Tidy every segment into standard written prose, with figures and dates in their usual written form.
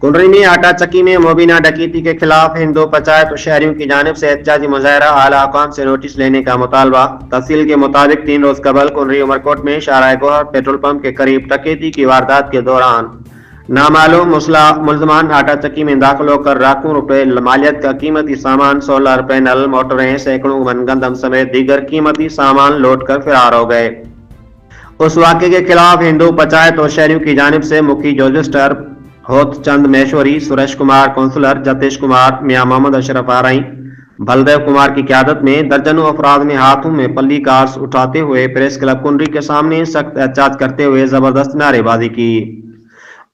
कुंडरी में आटा चक्की में मुबीना डकैती के खिलाफ हिंदू पंचायत और शहरियों की जानिब से एहतजाजी मुजाहरा, आला हुकाम से नोटिस लेने का मुतालबा। तहसील के मुताबिक 3 रोज कबल कुंडरी उमरकोट में शाहराह गोहर पेट्रोल पंप के करीब डकैती की वारदात के दौरान नामालूम मुलजमान आटा चक्की में दाखिल होकर लाखों रुपए मालियत का कीमती सामान, सोलर पैनल, मोटरें, सैकड़ों मन गंदम समेत दीगर कीमती सामान लौट कर फरार हो गए। उस वाक़े के खिलाफ हिंदू पंचायत और शहरियों की जानिब से मुखी रजिस्टर होत चंद महेश्वरी, सुरेश कुमार कौंसलर, जतेश कुमार, मियां मोहम्मद अशरफ आरई, बलदेव कुमार की क़यादत में दर्जनों अफराद ने हाथों में पल्ली कार्ड्स उठाते हुए प्रेस क्लब कुंडरी के सामने सख्त एहतजाज करते हुए जबरदस्त नारेबाजी की।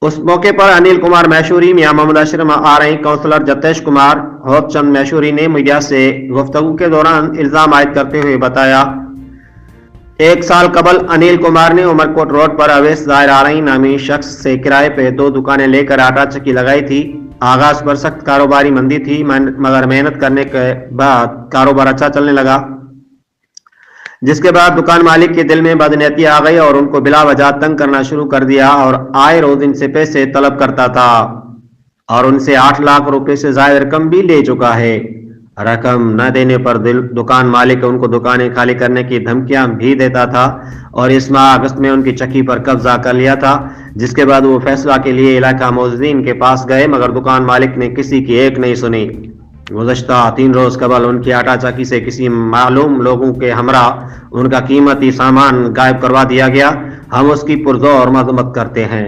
उस मौके पर अनिल कुमार महेश्वरी, मियां मोहम्मद अशरफ आरई, कौंसलर जतेश कुमार, होत चंद महेश्वरी ने मीडिया से गुफ्तगू के दौरान इल्जाम आयद करते हुए बताया, 1 साल कबल अनिल कुमार ने उमरकोट रोड पर अवैस ज़ाहिर आरई नामी शख्स से किराए पे 2 दुकानें लेकर आटा चक्की लगाई थी। आगाज पर सख्त कारोबारी मंदी थी, मगर मेहनत करने के बाद कारोबार अच्छा चलने लगा, जिसके बाद दुकान मालिक के दिल में बदनीयती आ गई और उनको बिला वजह तंग करना शुरू कर दिया और आए रोज इनसे पैसे तलब करता था और उनसे 8 लाख रुपए से ज्यादा रकम भी ले चुका है। रकम न देने पर दुकान मालिक उनको दुकानें खाली करने की धमकियां भी देता था और इस माह अगस्त में उनकी चक्की पर कब्जा कर लिया था, जिसके बाद वो फैसला के लिए इलाका मौजूदीन के पास गए, मगर दुकान मालिक ने किसी की एक नहीं सुनी। गुज़श्ता 3 रोज कबल उनकी आटा चक्की से किसी मालूम लोगों के हमरा उनका कीमती सामान गायब करवा दिया गया। हम उसकी पुरजोर मजम्मत करते हैं,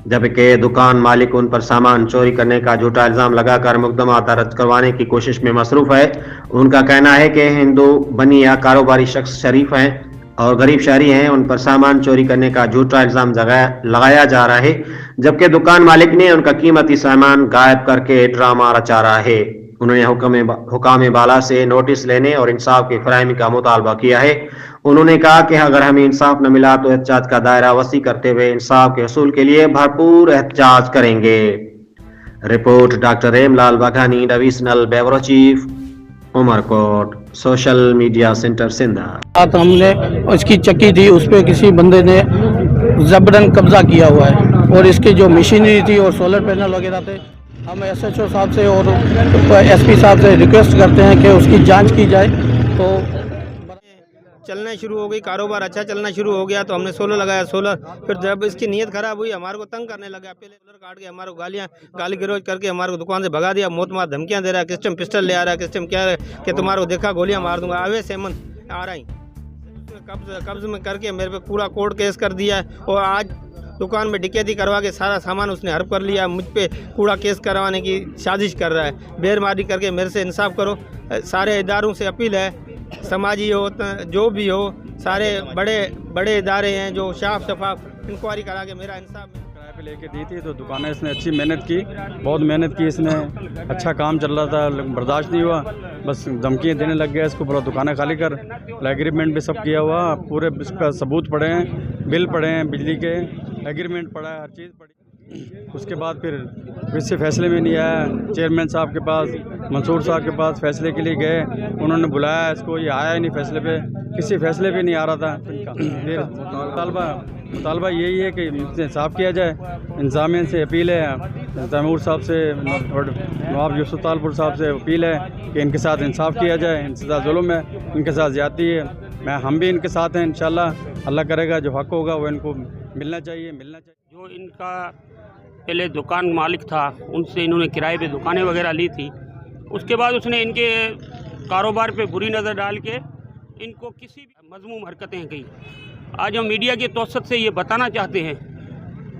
जबकि दुकान मालिक उन पर सामान चोरी करने का झूठा इल्जाम लगाकर मुकदमा दर्ज करवाने की कोशिश में मसरूफ है। उनका कहना है कि हिंदू बनी या कारोबारी शख्स शरीफ हैं और गरीब शहरी हैं, उन पर सामान चोरी करने का झूठा इल्जाम लगाया जा रहा है, जबकि दुकान मालिक ने उनका कीमती सामान गायब करके ड्रामा रचा रहा है। उन्होंने हुकाम बाला से नोटिस लेने और इंसाफ की फराहमी का मुतालबा किया है। उन्होंने कहा कि अगर हमें इंसाफ न मिला तो एहतजाज का दायरा वसी करते हुए इंसाफ के हसूल के लिए भरपूर एहतजाज करेंगे। Report doctor Remlal Baghani, divisional bureau chief, Umarkot, social media centre सिंधा। हमने उसकी चक्की थी, उस पर किसी बंदे ने जबरन कब्जा किया हुआ है और इसकी जो मशीनरी थी और सोलर पैनल वगैरह थे, हम SHO साहब से और SP साहब से रिक्वेस्ट करते हैं कि उसकी जांच की जाए। तो चलना शुरू हो गई, कारोबार अच्छा चलना शुरू हो गया तो हमने सोलर लगाया। सोलर फिर जब इसकी नीयत खराब हुई, हमारे को तंग करने लगा, पहले सोलर काट के हमारे को गाली गलौज करके हमारे को दुकान से भगा दिया, मौत मार धमकियां दे रहा है, किस टाइम पिस्टल ले आ रहा है, किस टाइम क्या है कि तुम्हारे को देखा गोलियां मार दूंगा। अवैस अहमद आ रही कब्ज में करके मेरे पे पूरा कोर्ट केस कर दिया है और आज दुकान में डकैती करवा के सारा सामान उसने हड़प कर लिया। मुझ पे कूड़ा केस करवाने की साजिश कर रहा है। बेरमारी करके मेरे से इंसाफ करो। सारे इदारों से अपील है, समाजी हो जो भी हो, सारे बड़े इदारे हैं जो साफ शफाफ इंक्वायरी करा के मेरा इंसाफ किराए पे लेके दी थी। तो दुकानें इसने अच्छी मेहनत की, बहुत मेहनत की इसने, अच्छा काम चल रहा था, बर्दाश्त नहीं हुआ, बस धमकियाँ देने लग गया इसको, बोला दुकानें खाली कर। एग्रीमेंट भी सब किया हुआ, पूरे इसका सबूत पड़े हैं, बिल पड़े हैं, बिजली के एग्रीमेंट पड़ा है, हर चीज़ पड़ी। उसके बाद फिर किसी फैसले में नहीं आया। चेयरमैन साहब के पास, मंसूर साहब के पास फैसले के लिए गए, उन्होंने बुलाया इसको, ये आया ही नहीं फैसले पे, किसी फैसले पे नहीं आ रहा था। फिर मुतालबा यही है कि इंसाफ किया जाए। इंतजामिया से अपील है, तैमूर साहब से, नवाब यूसुफ तालपुर साहब से अपील है कि इनके साथ इंसाफ किया जाए। इनके साथ जुल्म है, इनके साथ ज़्यादती है। हम भी इनके साथ हैं, इंशाल्लाह अल्लाह करेगा जो हक होगा वो इनको मिलना चाहिए। जो इनका पहले दुकान मालिक था, उनसे इन्होंने किराए पे दुकानें वगैरह ली थी, उसके बाद उसने इनके कारोबार पे बुरी नज़र डाल के इनको किसी भी मज़मूम हरकतें की। आज हम मीडिया के तवसत से ये बताना चाहते हैं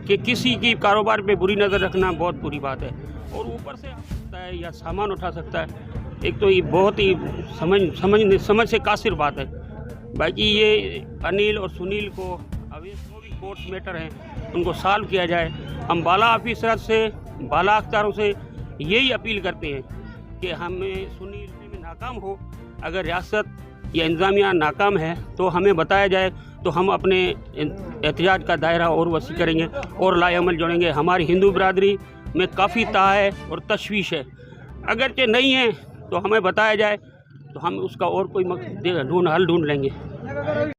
कि किसी की कारोबार पे बुरी नज़र रखना बहुत बुरी बात है और ऊपर से आ सकता है या सामान उठा सकता है। एक तो ये बहुत ही समझ से कासिर बात है। बाकी ये अनिल और सुनील को अवैध जो भी कोर्ट मैटर हैं उनको सॉल्व किया जाए। हम बाला ऑफिसर से, बाला अख्तारों से यही अपील करते हैं कि हमें सुनील में नाकाम हो, अगर रियासत या इंतज़ामिया नाकाम है तो हमें बताया जाए, तो हम अपने एहतजाज का दायरा और वसी करेंगे और लाएअमल जोड़ेंगे। हमारी हिंदू बरादरी में काफ़ी ता है और तशवीश है, अगरचे नहीं है तो हमें बताया जाए तो हम उसका और कोई हल ढूंढ लेंगे।